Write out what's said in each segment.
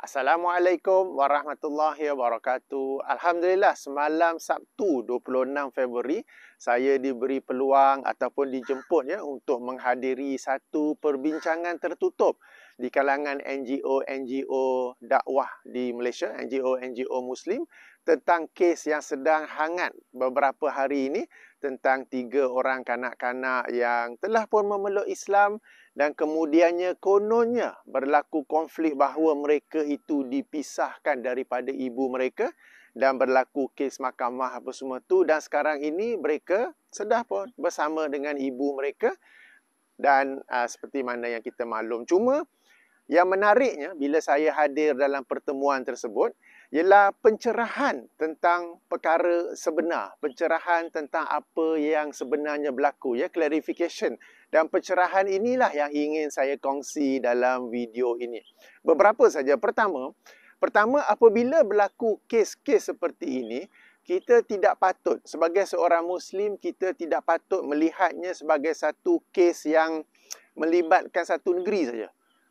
Assalamualaikum warahmatullahi wabarakatuh. Alhamdulillah, semalam Sabtu 26 Februari, saya diberi peluang ataupun dijemput untuk menghadiri satu perbincangan tertutup di kalangan NGO-NGO dakwah di Malaysia, NGO-NGO Muslim tentang kes yang sedang hangat beberapa hari ini tentang 3 orang kanak-kanak yang telah pun memeluk Islam dan kemudiannya kononnya berlaku konflik bahawa mereka itu dipisahkan daripada ibu mereka dan berlaku kes mahkamah apa semua tu, dan sekarang ini mereka sedang pun bersama dengan ibu mereka dan seperti mana yang kita maklum. Cuma yang menariknya bila saya hadir dalam pertemuan tersebut ialah pencerahan tentang perkara sebenar, pencerahan tentang apa yang sebenarnya berlaku, clarification. Dan pencerahan inilah yang ingin saya kongsi dalam video ini. Beberapa saja. Pertama, apabila berlaku kes-kes seperti ini, kita tidak patut, sebagai seorang Muslim, kita tidak patut melihatnya sebagai satu kes yang melibatkan satu negeri saja.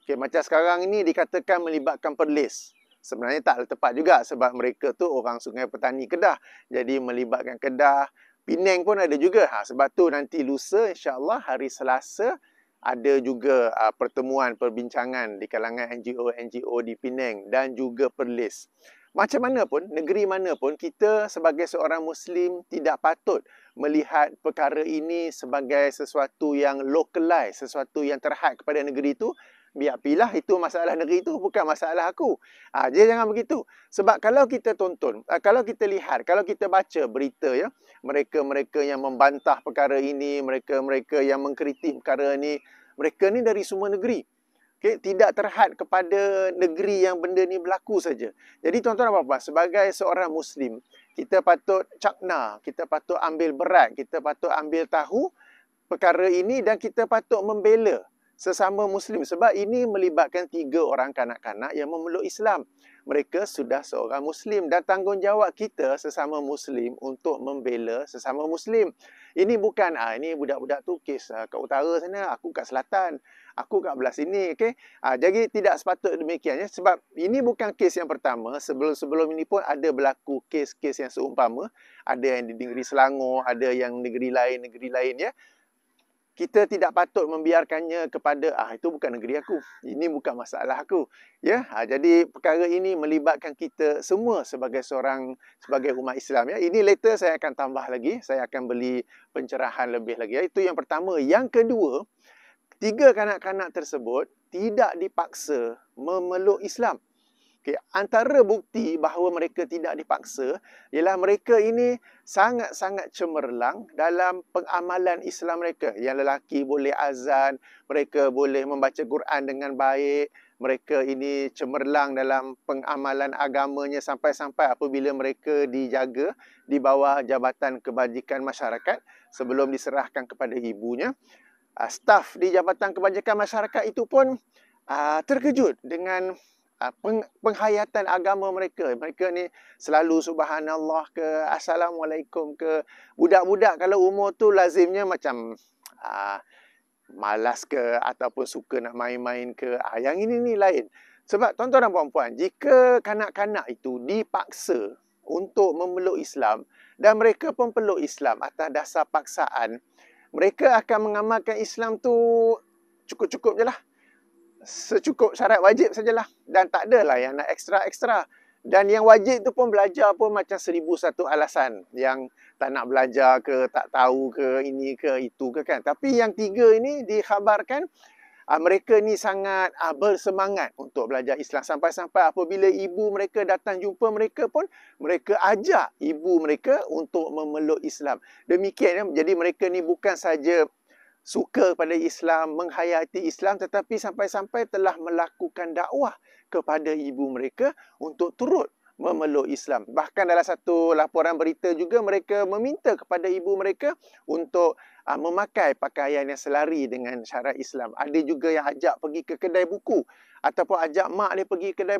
Okay, macam sekarang ini dikatakan melibatkan Perlis. Sebenarnya tak tepat juga sebab mereka tu orang Sungai Petani Kedah. Jadi melibatkan Kedah, Penang pun ada juga. Sebab tu nanti lusa insya-Allah hari Selasa ada juga pertemuan perbincangan di kalangan NGO-NGO di Penang dan juga Perlis. Macam mana pun, negeri mana pun, kita sebagai seorang Muslim tidak patut melihat perkara ini sebagai sesuatu yang localized, sesuatu yang terhad kepada negeri itu. Biar pilah, itu masalah negeri itu, bukan masalah aku. Dia jangan begitu. Sebab kalau kita tonton, kalau kita lihat, kalau kita baca berita mereka-mereka yang membantah perkara ini, mereka-mereka yang mengkritik perkara ini, mereka ni dari semua negeri. Okay, tidak terhad kepada negeri yang benda ni berlaku saja. Jadi tuan-tuan dan puan-puan, sebagai seorang Muslim, kita patut cakna, kita patut ambil berat, kita patut ambil tahu perkara ini dan kita patut membela sesama Muslim sebab ini melibatkan 3 orang kanak-kanak yang memeluk Islam. Mereka sudah seorang Muslim dan tanggungjawab kita sesama Muslim untuk membela sesama Muslim. Ini bukan, ini budak-budak tu kes kat utara sana, aku kat selatan, aku kat belah sini. Okay? Jadi tidak sepatutnya demikian. Sebab ini bukan kes yang pertama. Sebelum ini pun ada berlaku kes-kes yang seumpama. Ada yang di negeri Selangor, ada yang negeri lain ya. Kita tidak patut membiarkannya kepada itu bukan negeri aku, ini bukan masalah aku. Jadi perkara ini melibatkan kita semua sebagai umat Islam ya. Ini later saya akan tambah lagi, saya akan beli pencerahan lebih lagi. Itu yang pertama. Yang kedua, 3 kanak-kanak tersebut tidak dipaksa memeluk Islam. Okay, antara bukti bahawa mereka tidak dipaksa ialah mereka ini sangat-sangat cemerlang dalam pengamalan Islam mereka. Yang lelaki boleh azan, mereka boleh membaca Quran dengan baik, mereka ini cemerlang dalam pengamalan agamanya sampai-sampai apabila mereka dijaga di bawah Jabatan Kebajikan Masyarakat sebelum diserahkan kepada ibunya. Staf di Jabatan Kebajikan Masyarakat itu pun terkejut dengan penghayatan agama mereka. Mereka ni selalu subhanallah ke, assalamualaikum ke. Budak-budak kalau umur tu lazimnya macam malas ke ataupun suka nak main-main ke. Yang ini ni lain. Sebab tuan-tuan dan puan-puan, jika kanak-kanak itu dipaksa untuk memeluk Islam dan mereka pun peluk Islam atas dasar paksaan, mereka akan mengamalkan Islam tu cukup-cukup je lah. Secukup syarat wajib sajalah dan tak adalah yang nak ekstra-ekstra. Dan yang wajib tu pun belajar pun macam 1001 alasan. Yang tak nak belajar ke, tak tahu ke, ini ke, itu ke kan. Tapi yang 3 ini dikhabarkan mereka ni sangat bersemangat untuk belajar Islam. Sampai-sampai apabila ibu mereka datang jumpa mereka pun, mereka ajak ibu mereka untuk memeluk Islam. Demikian jadi mereka ni bukan saja suka pada Islam, menghayati Islam, tetapi sampai-sampai telah melakukan dakwah kepada ibu mereka untuk turut memeluk Islam. Bahkan dalam satu laporan berita juga mereka meminta kepada ibu mereka untuk memakai pakaian yang selari dengan syarat Islam. Ada juga yang ajak pergi ke kedai buku ataupun ajak mak dia pergi kedai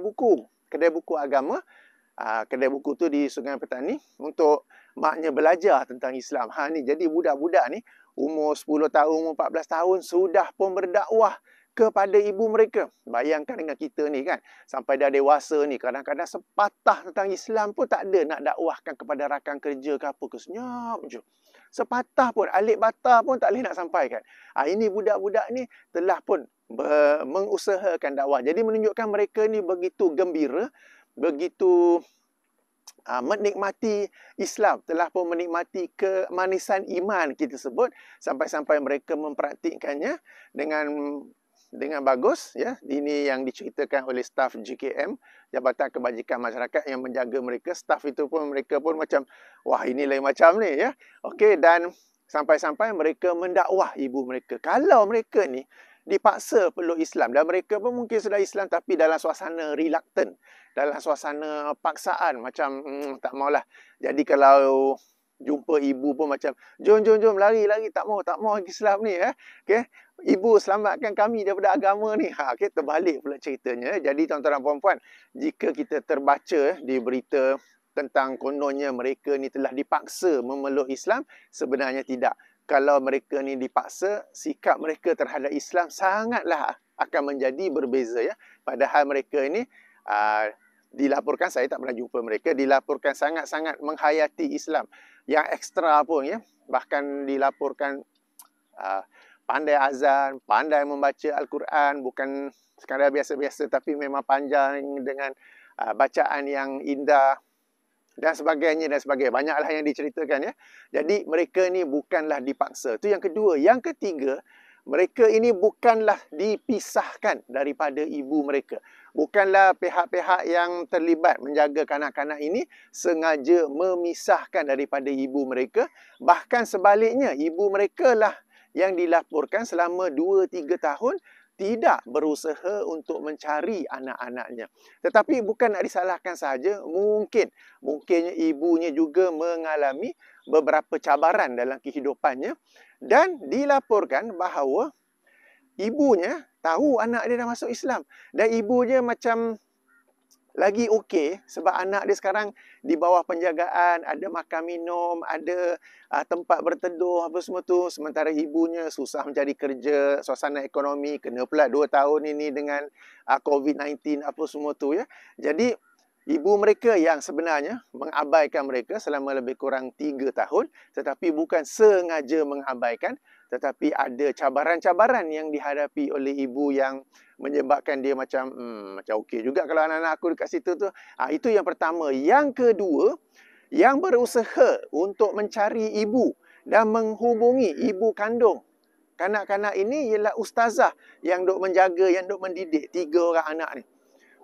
buku agama. Kedai buku tu di Sungai Petani untuk maknya belajar tentang Islam. Ni jadi budak-budak ni umur 10 tahun, umur 14 tahun sudah pun berdakwah kepada ibu mereka. Bayangkan dengan kita ni kan, sampai dah dewasa ni, kadang-kadang sepatah tentang Islam pun tak ada nak dakwahkan kepada rakan kerja ke apa ke, senyap je. Sepatah pun, alik bata pun tak boleh nak sampaikan. Ini budak-budak ni telah pun mengusahakan dakwah. Jadi menunjukkan mereka ni begitu gembira, begitu menikmati Islam, telah pun menikmati kemanisan iman kita sebut, sampai-sampai mereka mempraktikkannya dengan bagus, ya. Ini yang diceritakan oleh staf JKM, Jabatan Kebajikan Masyarakat, yang menjaga mereka. Staf itu pun mereka pun macam, wah ini lain macam ni, ya. Okey, dan sampai-sampai mereka mendakwah ibu mereka. Kalau mereka ni dipaksa peluk Islam, dan mereka pun mungkin sudah Islam tapi dalam suasana reluctant, dalam suasana paksaan, macam tak maulah. Jadi kalau jumpa ibu pun macam, jom lari tak mau Islam ni, okey, ibu selamatkan kami daripada agama ni. Okey, terbalik pula ceritanya. Jadi tuan-tuan dan puan-puan, jika kita terbaca di berita tentang kononnya mereka ni telah dipaksa memeluk Islam, sebenarnya tidak. Kalau mereka ni dipaksa, sikap mereka terhadap Islam sangatlah akan menjadi berbeza, ya. Padahal mereka ini dilaporkan, saya tak pernah jumpa mereka, dilaporkan sangat-sangat menghayati Islam. Yang ekstra pun, ya, bahkan dilaporkan pandai azan, pandai membaca Al-Quran, bukan sekadar biasa-biasa tapi memang panjang dengan bacaan yang indah dan sebagainya. Banyaklah yang diceritakan, ya. Jadi mereka ni bukanlah dipaksa. Itu yang kedua. Yang ketiga, mereka ini bukanlah dipisahkan daripada ibu mereka. Bukanlah pihak-pihak yang terlibat menjaga kanak-kanak ini sengaja memisahkan daripada ibu mereka. Bahkan sebaliknya, ibu mereka lah yang dilaporkan selama 2-3 tahun tidak berusaha untuk mencari anak-anaknya. Tetapi bukan nak disalahkan sahaja, mungkin ibunya juga mengalami beberapa cabaran dalam kehidupannya, dan dilaporkan bahawa ibunya tahu anak dia dah masuk Islam, dan ibunya macam lagi okey sebab anak dia sekarang di bawah penjagaan, ada makan minum, ada tempat berteduh apa semua tu, sementara ibunya susah mencari kerja, suasana ekonomi, kena pula 2 tahun ini dengan COVID-19 apa semua tu, ya. Jadi ibu mereka yang sebenarnya mengabaikan mereka selama lebih kurang 3 tahun, tetapi bukan sengaja mengabaikan, tetapi ada cabaran-cabaran yang dihadapi oleh ibu yang menyebabkan dia macam okey juga kalau anak-anak aku dekat situ tu. Itu yang pertama. Yang kedua, yang berusaha untuk mencari ibu dan menghubungi ibu kandung kanak-kanak ini ialah ustazah yang duk menjaga, yang duk mendidik 3 orang anak ni.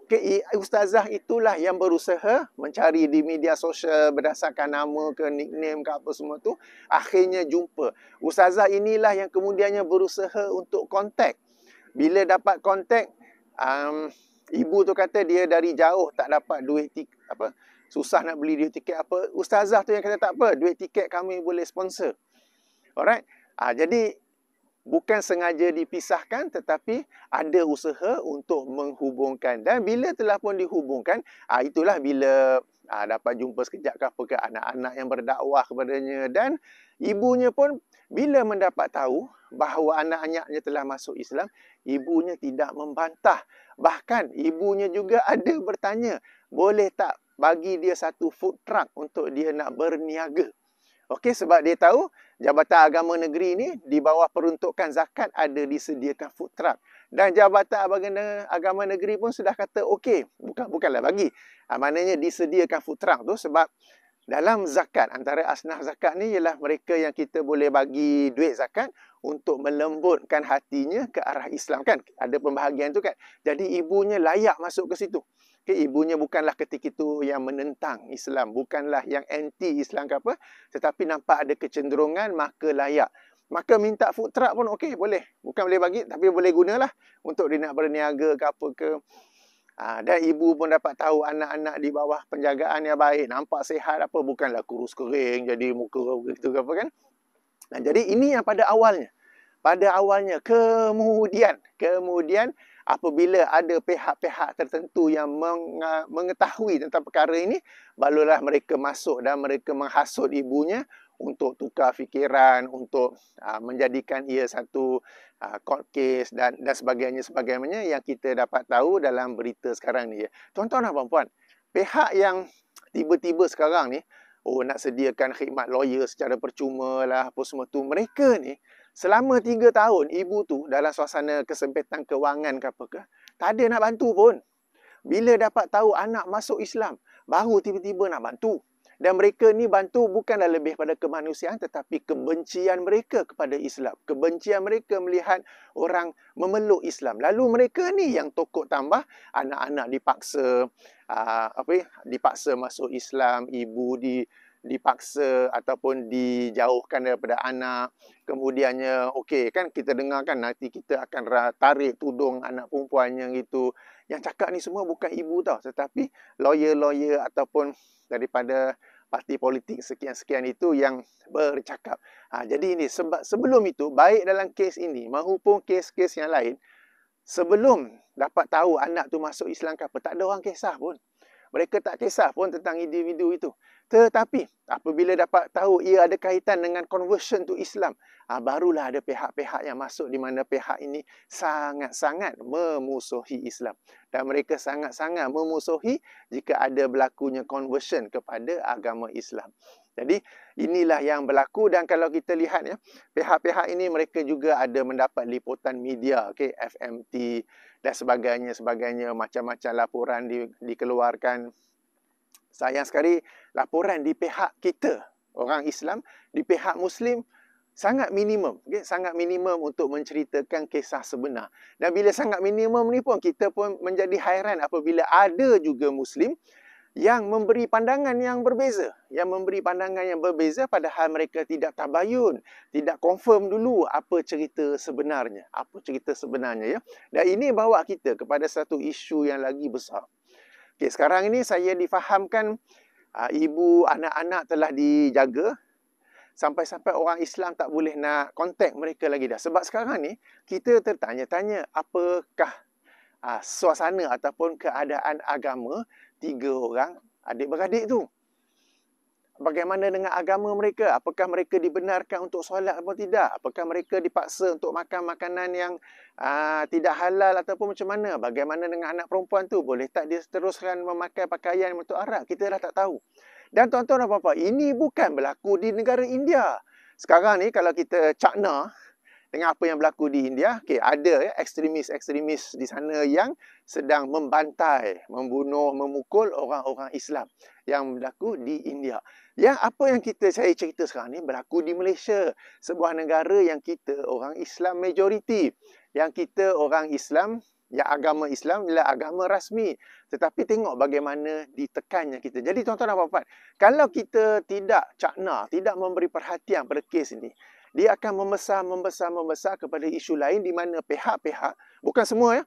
Okay, ustazah itulah yang berusaha mencari di media sosial berdasarkan nama ke nickname ke apa semua tu. Akhirnya jumpa. Ustazah inilah yang kemudiannya berusaha untuk kontak. Bila dapat kontak, ibu tu kata dia dari jauh tak dapat duit susah nak beli duit tiket apa. Ustazah tu yang kata tak apa, duit tiket kami boleh sponsor. Alright. Jadi bukan sengaja dipisahkan, tetapi ada usaha untuk menghubungkan. Dan bila telah pun dihubungkan, itulah bila dapat jumpa sekejap ke apa ke anak-anak yang berdakwah kepadanya. Dan ibunya pun bila mendapat tahu bahawa anak-anaknya telah masuk Islam, ibunya tidak membantah. Bahkan ibunya juga ada bertanya, boleh tak bagi dia satu food truck untuk dia nak berniaga. Okey, sebab dia tahu Jabatan Agama Negeri ni di bawah peruntukan zakat ada disediakan food truck. Dan Jabatan Agama Negeri pun sudah kata okey, bukanlah bagi. Maknanya disediakan food truck tu sebab dalam zakat, antara asnaf zakat ni ialah mereka yang kita boleh bagi duit zakat untuk melembutkan hatinya ke arah Islam, kan? Ada pembahagian tu, kan? Jadi ibunya layak masuk ke situ. Okay, ibunya bukanlah ketika itu yang menentang Islam, bukanlah yang anti-Islam ke apa, tetapi nampak ada kecenderungan, maka layak. Maka minta food truck pun okey, boleh. Bukan boleh bagi, tapi boleh gunalah untuk dia nak berniaga ke apa ke. Dan ibu pun dapat tahu anak-anak di bawah penjagaan yang baik, nampak sihat apa, bukanlah kurus kering, jadi muka begitu ke apa, kan. Jadi ini yang pada awalnya. Kemudian apabila ada pihak-pihak tertentu yang mengetahui tentang perkara ini, barulah mereka masuk dan mereka menghasut ibunya untuk tukar fikiran, untuk menjadikan ia satu court case dan sebagainya yang kita dapat tahu dalam berita sekarang ni. Tuan-tuan dan puan-puan, pihak yang tiba-tiba sekarang ni nak sediakan khidmat lawyer secara percuma lah apa semua tu, mereka ni selama 3 tahun ibu tu dalam suasana kesempitan kewangan ke apa ke, tak ada nak bantu pun. Bila dapat tahu anak masuk Islam, baru tiba-tiba nak bantu. Dan mereka ni bantu bukanlah lebih pada kemanusiaan, tetapi kebencian mereka kepada Islam. Kebencian mereka melihat orang memeluk Islam. Lalu mereka ni yang tokok tambah, anak-anak dipaksa, dipaksa masuk Islam, ibu dipaksa ataupun dijauhkan daripada anak. Kemudiannya, okey kan kita dengar kan nanti kita akan tarik tudung anak perempuan yang itu. Yang cakap ni semua bukan ibu tau, tetapi lawyer-lawyer ataupun daripada parti politik sekian-sekian itu yang bercakap. Jadi ini sebelum itu, baik dalam kes ini maupun kes-kes yang lain, sebelum dapat tahu anak tu masuk Islam ke apa, tak ada orang kisah pun. Mereka tak kisah pun tentang individu itu. Tetapi apabila dapat tahu ia ada kaitan dengan conversion to Islam, barulah ada pihak-pihak yang masuk di mana pihak ini sangat-sangat memusuhi Islam. Dan mereka sangat-sangat memusuhi jika ada berlakunya conversion kepada agama Islam. Jadi inilah yang berlaku dan kalau kita lihat ya, pihak-pihak ini mereka juga ada mendapat liputan media, FMT dan sebagainya, macam-macam laporan dikeluarkan. Sayang sekali laporan di pihak kita, orang Islam, di pihak Muslim sangat minimum, sangat minimum untuk menceritakan kisah sebenar. Dan bila sangat minimum ni pun kita pun menjadi hairan apabila ada juga Muslim yang memberi pandangan yang berbeza. Padahal mereka tidak tabayun, tidak confirm dulu apa cerita sebenarnya. Ya. Dan ini bawa kita kepada satu isu yang lagi besar. Sekarang ini saya difahamkan ibu anak-anak telah dijaga. Sampai-sampai orang Islam tak boleh nak kontak mereka lagi dah. Sebab sekarang ni kita tertanya-tanya apakah suasana ataupun keadaan agama 3 orang adik-beradik tu. Bagaimana dengan agama mereka? Apakah mereka dibenarkan untuk solat atau tidak? Apakah mereka dipaksa untuk makan makanan yang tidak halal ataupun macam mana? Bagaimana dengan anak perempuan tu? Boleh tak dia teruskan memakai pakaian untuk Arab? Kita dah tak tahu. Dan tuan-tuan dan puan-puan, ini bukan berlaku di negara India. Sekarang ni kalau kita cakna dengan apa yang berlaku di India, ada ekstremis-ekstremis di sana yang sedang membantai, membunuh, memukul orang-orang Islam yang berlaku di India. Yang apa yang saya cerita sekarang ni berlaku di Malaysia, sebuah negara yang kita orang Islam majoriti, yang kita orang Islam, yang agama Islam adalah agama rasmi. Tetapi tengok bagaimana ditekannya kita. Jadi tuan-tuan dan puan-puan, kalau kita tidak cakna, tidak memberi perhatian pada kes ini, dia akan membesar kepada isu lain di mana pihak-pihak, bukan semua ya,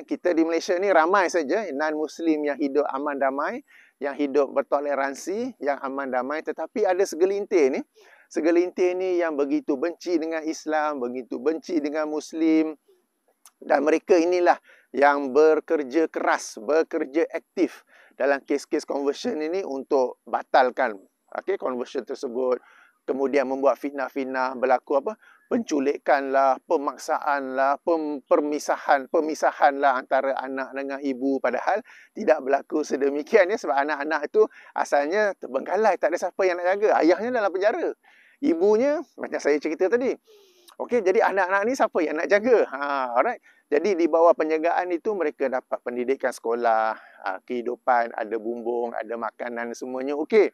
kita di Malaysia ni ramai saja non-Muslim yang hidup aman damai, yang hidup bertoleransi, yang aman damai, tetapi ada segelintir ni yang begitu benci dengan Islam, begitu benci dengan Muslim, dan mereka inilah yang bekerja keras, bekerja aktif dalam kes-kes conversion ini untuk batalkan conversion tersebut. Kemudian membuat fitnah-fitnah, berlaku penculikan lah, pemaksaan lah, pemisahan lah antara anak dengan ibu. Padahal tidak berlaku sedemikian ya, sebab anak-anak itu asalnya terbengkalai, tak ada siapa yang nak jaga. Ayahnya dalam penjara, ibunya macam saya cerita tadi. Jadi anak-anak ni siapa yang nak jaga? Alright. Jadi di bawah penjagaan itu mereka dapat pendidikan sekolah, kehidupan, ada bumbung, ada makanan, semuanya okey.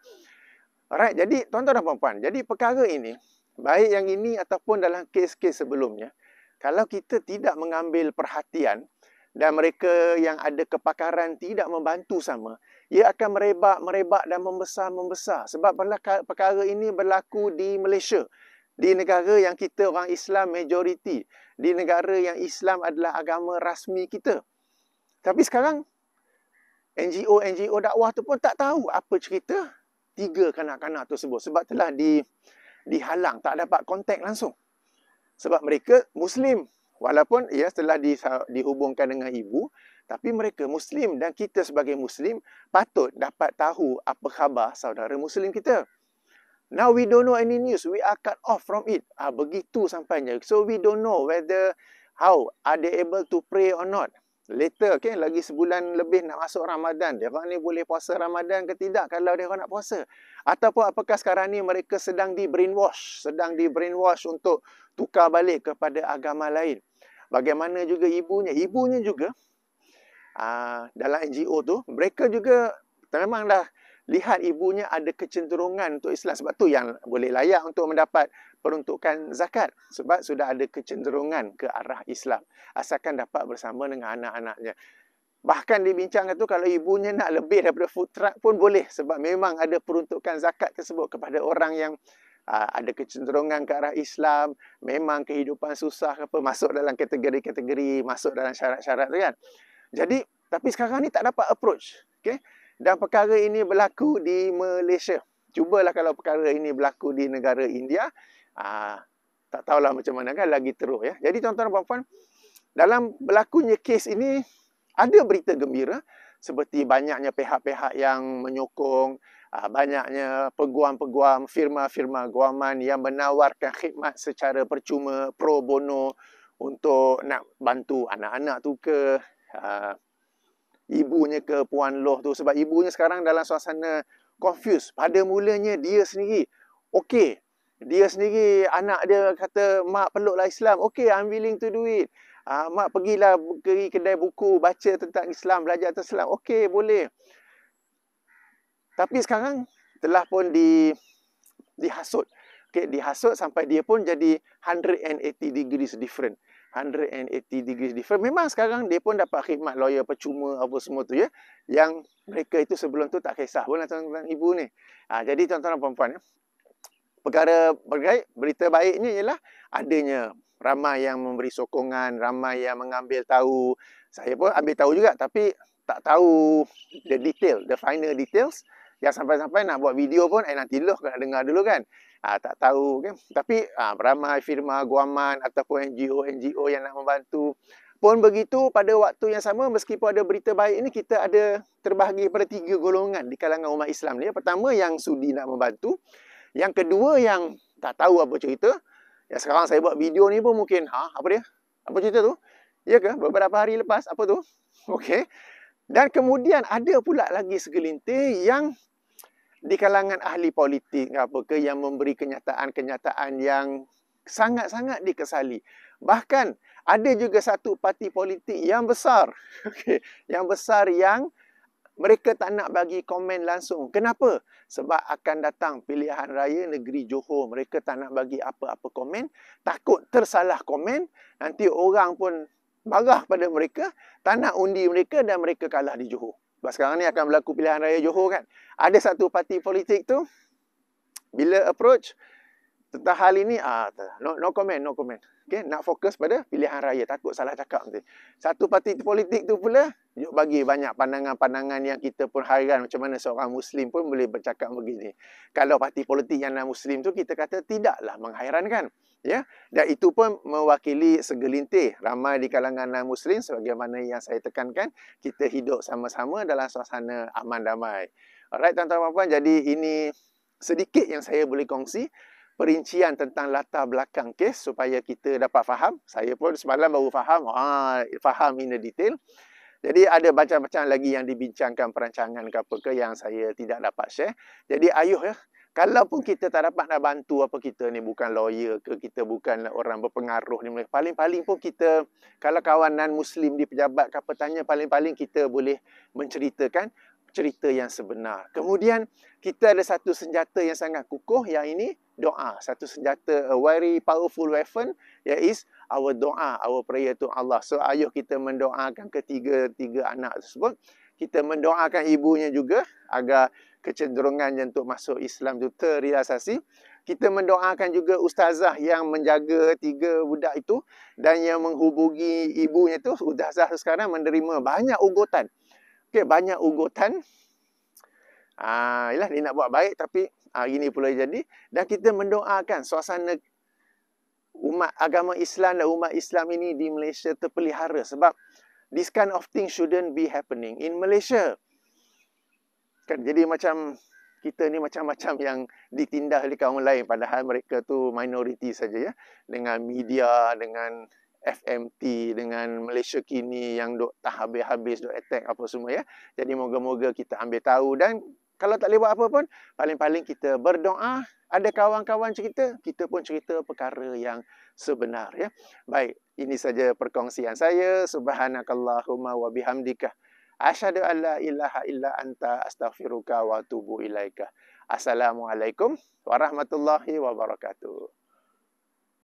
Alright, jadi tuan-tuan dan puan-puan, jadi perkara ini, baik yang ini ataupun dalam kes-kes sebelumnya, kalau kita tidak mengambil perhatian dan mereka yang ada kepakaran tidak membantu sama, ia akan merebak dan membesar. Sebab perkara ini berlaku di Malaysia, di negara yang kita orang Islam majoriti, di negara yang Islam adalah agama rasmi kita. Tapi sekarang, NGO dakwah tu pun tak tahu apa cerita 3 kanak-kanak tersebut sebab telah dihalang, tak dapat kontak langsung. Sebab mereka Muslim, walaupun setelah dihubungkan dengan ibu, tapi mereka Muslim dan kita sebagai Muslim patut dapat tahu apa khabar saudara Muslim kita. Now we don't know any news. We are cut off from it. Begitu sampainya. So we don't know whether how are they able to pray or not. Later, okay, lagi sebulan lebih nak masuk Ramadan. Dia orang ni boleh puasa Ramadan ke tidak kalau dia orang nak puasa? Ataupun apakah sekarang ni mereka sedang di brainwash untuk tukar balik kepada agama lain. Bagaimana juga ibunya? Ibunya juga dalam NGO tu, mereka juga memang dah lihat ibunya ada kecenderungan untuk Islam. Sebab tu yang boleh layak untuk mendapat peruntukan zakat. Sebab sudah ada kecenderungan ke arah Islam. Asalkan dapat bersama dengan anak-anaknya. Bahkan dibincangkan tu kalau ibunya nak lebih daripada food truck pun boleh. Sebab memang ada peruntukan zakat tersebut kepada orang yang ada kecenderungan ke arah Islam. Memang kehidupan susah apa, masuk dalam kategori-kategori, masuk dalam syarat-syarat tu kan. Jadi, tapi sekarang ni tak dapat approach. Okay? Dan perkara ini berlaku di Malaysia. Cubalah kalau perkara ini berlaku di negara India. Tak tahulah macam mana kan, lagi teruk ya. Jadi tuan-tuan dan puan-puan, dalam berlakunya kes ini, ada berita gembira. Seperti banyaknya pihak-pihak yang menyokong, banyaknya peguam-peguam, firma-firma guaman yang menawarkan khidmat secara percuma, pro bono, untuk nak bantu anak-anak tu ke, ibunya ke Puan Loh tu. Sebab ibunya sekarang dalam suasana confused. Pada mulanya dia sendiri okey. Dia sendiri, anak dia kata, mak peluklah Islam. Okey, I'm willing to do it. Mak pergilah ke kedai buku, baca tentang Islam, belajar tentang Islam. Okey, boleh. Tapi sekarang telah pun dihasut. Okey, dihasut sampai dia pun jadi 180 degrees different. 180 degrees different. Memang sekarang dia pun dapat khidmat lawyer percuma apa semua tu ya. Yang mereka itu sebelum tu tak kisah pun tentang ibu ni. Jadi tuan-tuan dan puan-puan ya. Perkara berita baiknya ialah adanya ramai yang memberi sokongan, ramai yang mengambil tahu. Saya pun ambil tahu juga tapi tak tahu the detail, the final details. Yang sampai-sampai nak buat video pun nanti dulu kena dengar dulu kan. Tak tahu kan. Tapi ramai firma guaman ataupun NGO yang nak membantu. Pun begitu pada waktu yang sama, meskipun ada berita baik ini, kita ada terbahagi pada 3 golongan di kalangan umat Islam ni. Pertama yang sudi nak membantu. Yang kedua yang tak tahu apa cerita. Yang sekarang saya buat video ni pun mungkin, apa dia? Apa cerita tu? Ya ke? Beberapa hari lepas, apa tu? Okey. Dan kemudian ada pula lagi segelintir yang di kalangan ahli politik apakah yang memberi kenyataan-kenyataan yang sangat-sangat dikesali. Bahkan ada juga satu parti politik yang besar, yang besar yang mereka tak nak bagi komen langsung. Kenapa? Sebab akan datang pilihan raya negeri Johor. Mereka tak nak bagi apa-apa komen. Takut tersalah komen. Nanti orang pun marah pada mereka. Tak nak undi mereka dan mereka kalah di Johor. Sebab sekarang ni akan berlaku pilihan raya Johor kan. Ada satu parti politik tu, bila approach tentang hal ini, no comment. Okay, nak fokus pada pilihan raya. Takut salah cakap nanti. Satu parti politik tu pula, bagi banyak pandangan-pandangan yang kita pun hairan macam mana seorang Muslim pun boleh bercakap begini. Kalau parti politik yang non-Muslim tu, kita kata tidaklah menghairankan. Ya, dan itu pun mewakili segelintir ramai di kalangan non-Muslim sebagaimana yang saya tekankan, kita hidup sama-sama dalam suasana aman damai. Alright tuan-tuan dan puan-puan, jadi ini sedikit yang saya boleh kongsi perincian tentang latar belakang kes supaya kita dapat faham. Saya pun semalam baru faham, faham in the detail. Jadi ada macam-macam lagi yang dibincangkan perancangan ke apa ke yang saya tidak dapat share. Jadi ayuh ya, kalaupun kita tak dapat nak bantu apa, kita ni bukan lawyer ke, kita bukan orang berpengaruh ni, paling-paling pun kita, kalau kawan non-Muslim di pejabat ke apa tanya, paling-paling kita boleh menceritakan cerita yang sebenar. Kemudian kita ada satu senjata yang sangat kukuh, yang ini doa. Satu senjata, a very powerful weapon, iaitu our doa, our prayer to Allah. So ayuh kita mendoakan tiga anak tersebut. Kita mendoakan ibunya juga agar kecenderungannya untuk masuk Islam itu terrealisasi. Kita mendoakan juga ustazah yang menjaga 3 budak itu dan yang menghubungi ibunya itu. Ustazah sekarang menerima banyak ugutan. Okey, banyak ugutan. Yalah, dia nak buat baik tapi gini pula jadi. Dan kita mendoakan suasana umat agama Islam dan umat Islam ini di Malaysia terpelihara. Sebab this kind of thing shouldn't be happening in Malaysia. Kan, jadi macam kita ni macam-macam yang ditindas oleh kaum lain, padahal mereka tu minoriti saja ya. Dengan media, dengan FMT, dengan Malaysia Kini yang duk tak habis-habis, duk attack apa semua ya. Jadi moga-moga kita ambil tahu, dan kalau tak boleh buat apa pun, paling-paling kita berdoa. Ada kawan-kawan cerita, kita pun cerita perkara yang sebenar ya. Baik, ini saja perkongsian saya. Subhanakallahumma wa bihamdika asyhadu an la ilaha illa anta astaghfiruka wa atubu ilaika. Assalamualaikum warahmatullahi wabarakatuh.